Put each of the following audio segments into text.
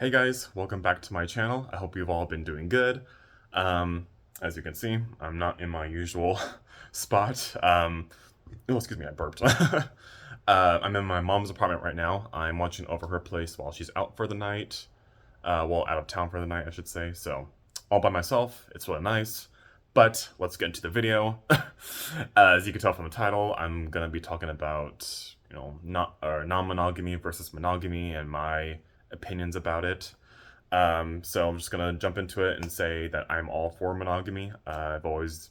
Hey guys, welcome back to my channel. I hope you've all been doing good. As you can see, I'm not in my usual spot. Oh, excuse me, I burped. I'm in my mom's apartment right now. I'm watching over her place while she's out for the night. Well, out of town for the night, I should say. So, all by myself. It's really nice. But let's get into the video. As you can tell from the title, I'm gonna be talking about, not non-monogamy versus monogamy and my opinions about it. So I'm just gonna jump into it and say that I'm all for monogamy. I always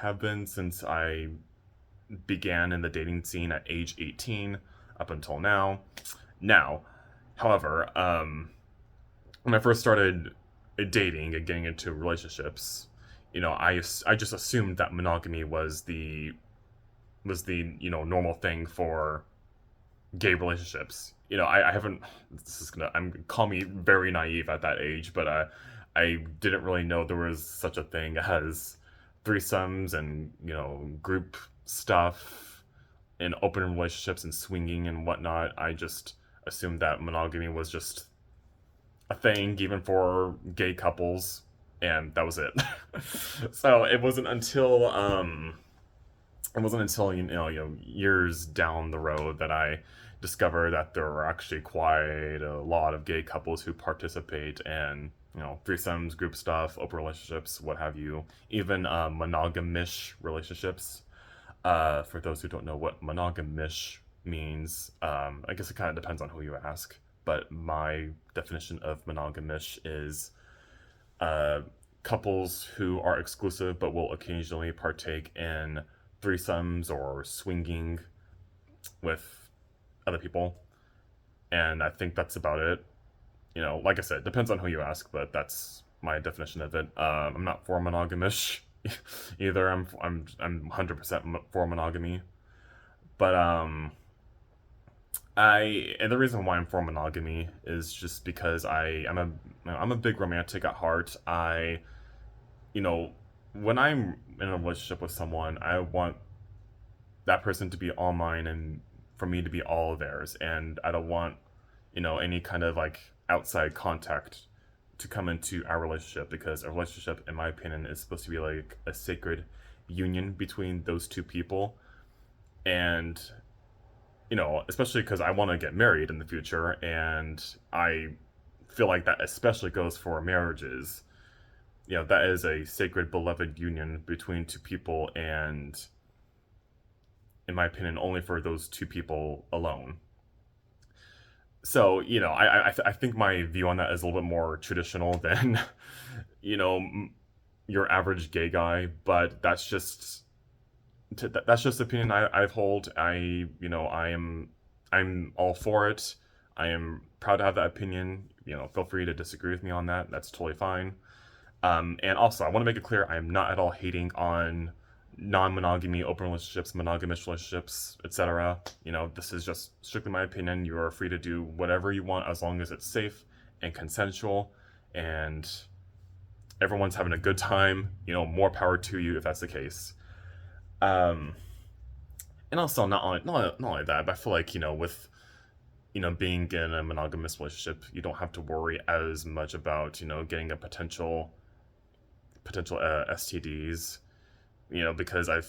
have been since I began in the dating scene at age 18 up until now. Now, however, when I first started dating and getting into relationships, I just assumed that monogamy was the normal thing for gay relationships. I haven't. This is gonna. I'm call me very naive at that age, but I didn't really know there was such a thing as threesomes and group stuff and open relationships and swinging and whatnot. I just assumed that monogamy was just a thing, even for gay couples, and that was it. So it wasn't until years down the road that I discovered that there were actually quite a lot of gay couples who participate in threesomes, group stuff, open relationships, what have you, even monogamish relationships. For those who don't know what monogamish means, I guess it kind of depends on who you ask. But my definition of monogamish is couples who are exclusive but will occasionally partake in threesomes or swinging with other people. And I think that's about it. Like I said, it depends on who you ask, but that's my definition of it. I'm not for monogamish either. I'm 100% for monogamy, but and the reason why I'm for monogamy is just because I'm a big romantic at heart. You know, when I'm in a relationship with someone, I want that person to be all mine and for me to be all theirs. And I don't want, any kind of like outside contact to come into our relationship, because a relationship, in my opinion, is supposed to be like a sacred union between those two people. And, especially because I want to get married in the future, and I feel like that especially goes for marriages. That is a sacred, beloved union between two people, and in my opinion, only for those two people alone. So, I think my view on that is a little bit more traditional than, you know, your average gay guy, but that's just the opinion I hold. I'm all for it. I am proud to have that opinion. Feel free to disagree with me on that. That's totally fine. And also, I want to make it clear, I am not at all hating on non-monogamy, open relationships, monogamous relationships, etc. This is just strictly my opinion. You are free to do whatever you want as long as it's safe and consensual, and everyone's having a good time. More power to you if that's the case. Um, and also, not only that, but I feel like with being in a monogamous relationship, you don't have to worry as much about getting a potential STDs. Because I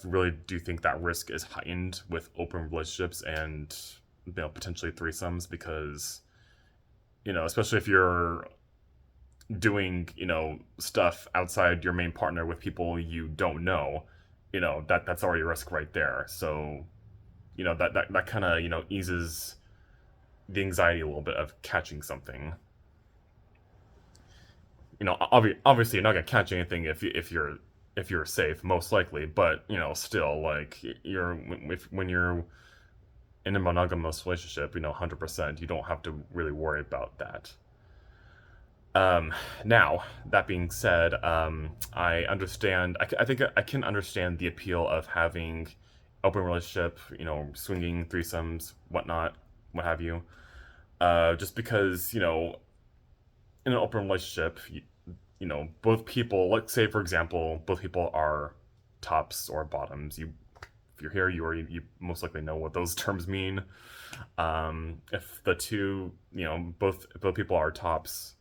really do think that risk is heightened with open relationships and potentially threesomes, because especially if you're doing stuff outside your main partner with people you don't know, that's already a risk right there. So that kind of eases the anxiety a little bit of catching something. Obviously you're not gonna catch anything if you're safe, most likely. But still, like, when you're in a monogamous relationship, 100%, you don't have to really worry about that. Now, that being said, I understand. I think I can understand the appeal of having open relationship, swinging, threesomes, whatnot, what have you. Just because in an open relationship, both people. Let's say, for example, both people are tops or bottoms. If you're here, you most likely know what those terms mean. If the two, both people are tops,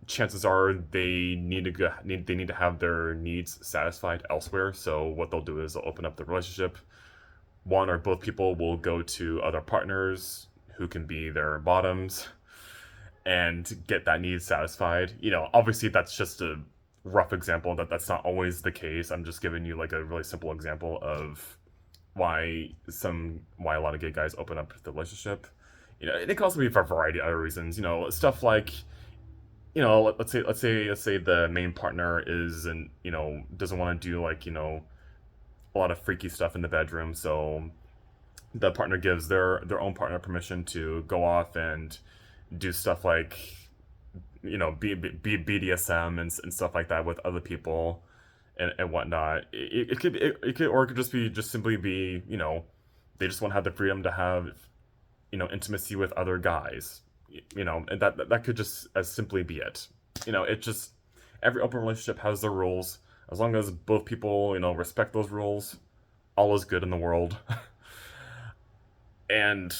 chances are they need to have their needs satisfied elsewhere. So what they'll do is they'll open up the relationship. One or both people will go to other partners who can be their bottoms and get that need satisfied. Obviously that's just a rough example. That's not always the case. I'm just giving you like a really simple example of why a lot of gay guys open up the relationship. It can also be for a variety of other reasons. Stuff like let's say the main partner is and doesn't want to do like a lot of freaky stuff in the bedroom, so the partner gives their own partner permission to go off and do stuff like BDSM and stuff like that with other people and whatnot. It could just simply be they just want to have the freedom to have intimacy with other guys, and that could just as simply be it. It just every open relationship has their rules. As long as both people respect those rules, all is good in the world. and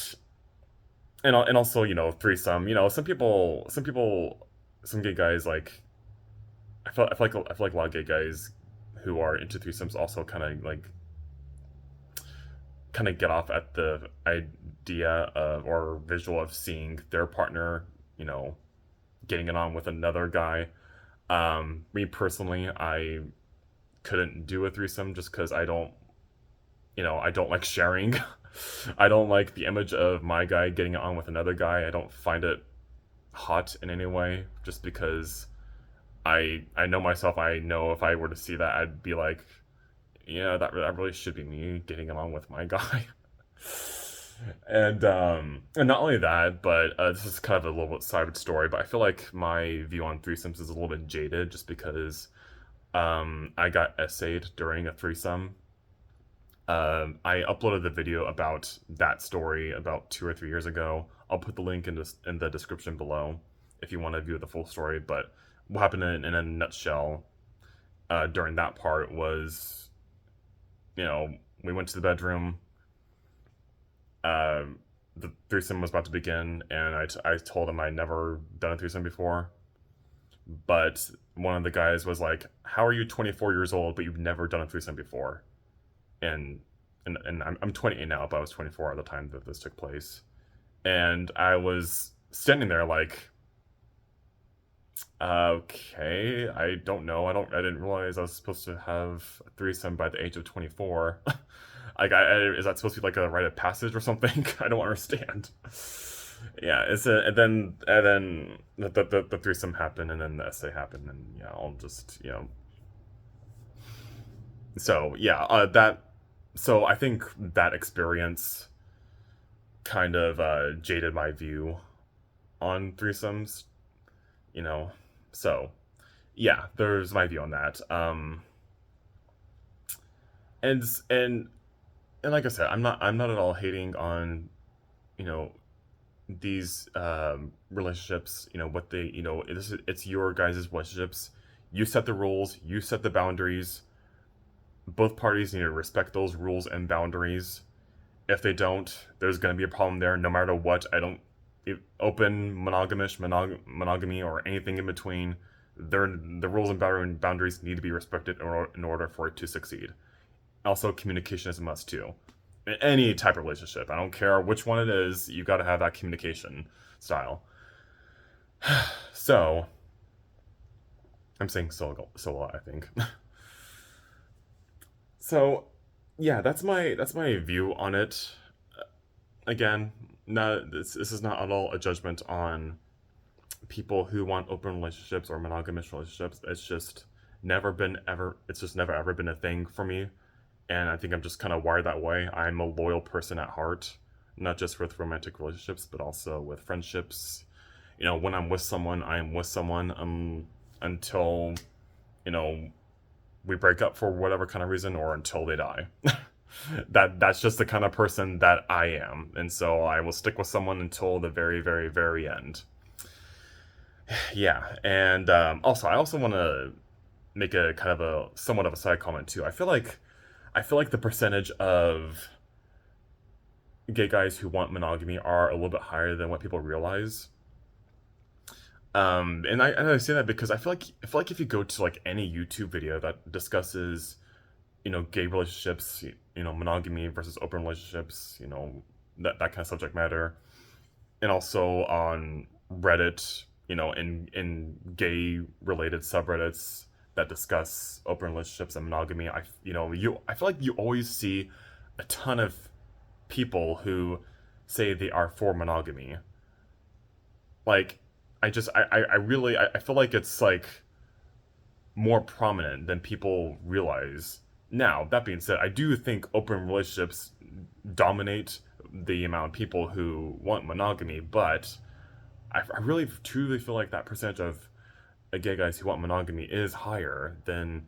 and also threesome. Some gay guys like I feel like a lot of gay guys who are into threesomes also kind of get off at the idea of or visual of seeing their partner, getting it on with another guy. Me personally, I couldn't do a threesome just because I don't like sharing. I don't like the image of my guy getting it on with another guy. I don't find it hot in any way, just because I know myself. I know if I were to see that, I'd be like, yeah, that really should be me getting along with my guy. And not only that, but this is kind of a little bit side story. But I feel like my view on threesomes is a little bit jaded, just because I got essayed during a threesome. I uploaded the video about that story about 2 or 3 years ago. I'll put the link in the description below if you want to view the full story. But what happened in a nutshell during that part was, we went to the bedroom. The threesome was about to begin, and I told him I'd never done a threesome before. But one of the guys was like, "How are you 24 years old, but you've never done a threesome before?" And I'm 28 now, but I was 24 at the time that this took place. And I was standing there like, okay, I don't know. I didn't realize I was supposed to have a threesome by the age of 24. Like, is that supposed to be like a rite of passage or something? I don't understand. Yeah, and then the threesome happened, and then the essay happened, and yeah, I'll just So yeah, so I think that experience kind of jaded my view on threesomes. You know, so yeah, there's my view on that. And and and like I said, I'm not at all hating on you know these relationships. What they it's your guys' relationships. You set the rules. You set the boundaries. Both parties need to respect those rules and boundaries. If they don't, there's going to be a problem there no matter what. I don't open monogamy or anything in between. The rules and boundaries need to be respected in order for it to succeed. Also, communication is a must too. In any type of relationship, I don't care which one it is, you got to have that communication style. So, I'm saying so a lot, I think. So, yeah, that's my view on it. Again, this is not at all a judgment on people who want open relationships or monogamous relationships. It's just never ever been a thing for me, and I think I'm just kind of wired that way. I'm a loyal person at heart, not just with romantic relationships, but also with friendships. When I'm with someone, I am with someone until you know we break up for whatever kind of reason or until they die. That's just the kind of person that I am, and so I will stick with someone until the very, very, very end. Yeah, and I also want to make a kind of a somewhat of a side comment too. I feel like the percentage of gay guys who want monogamy are a little bit higher than what people realize. And I say that because I feel like if you go to like any YouTube video that discusses, gay relationships, monogamy versus open relationships, that kind of subject matter, and also on Reddit, in gay related subreddits that discuss open relationships and monogamy, I feel like you always see a ton of people who say they are for monogamy. Like, I really, I feel like it's like more prominent than people realize. Now, that being said, I do think open relationships dominate the amount of people who want monogamy, but I really truly feel like that percentage of gay guys who want monogamy is higher than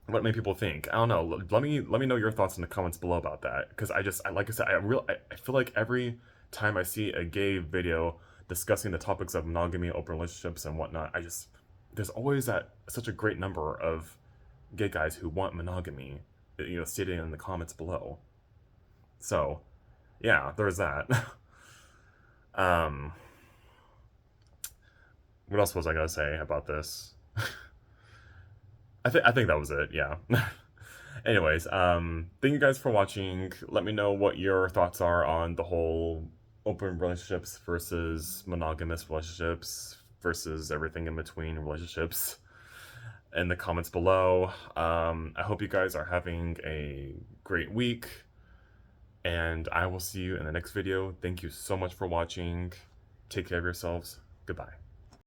what many people think. I don't know. Let me know your thoughts in the comments below about that, because like I said, I feel like every time I see a gay video discussing the topics of monogamy, open relationships, and whatnot, there's always that such a great number of gay guys who want monogamy, stated in the comments below. So, yeah, there's that. um, what else was I gonna say about this? I think that was it. Yeah. Anyways, thank you guys for watching. Let me know what your thoughts are on the whole open relationships versus monogamous relationships versus everything in between relationships in the comments below. I hope you guys are having a great week, and I will see you in the next video. Thank you so much for watching. Take care of yourselves. Goodbye.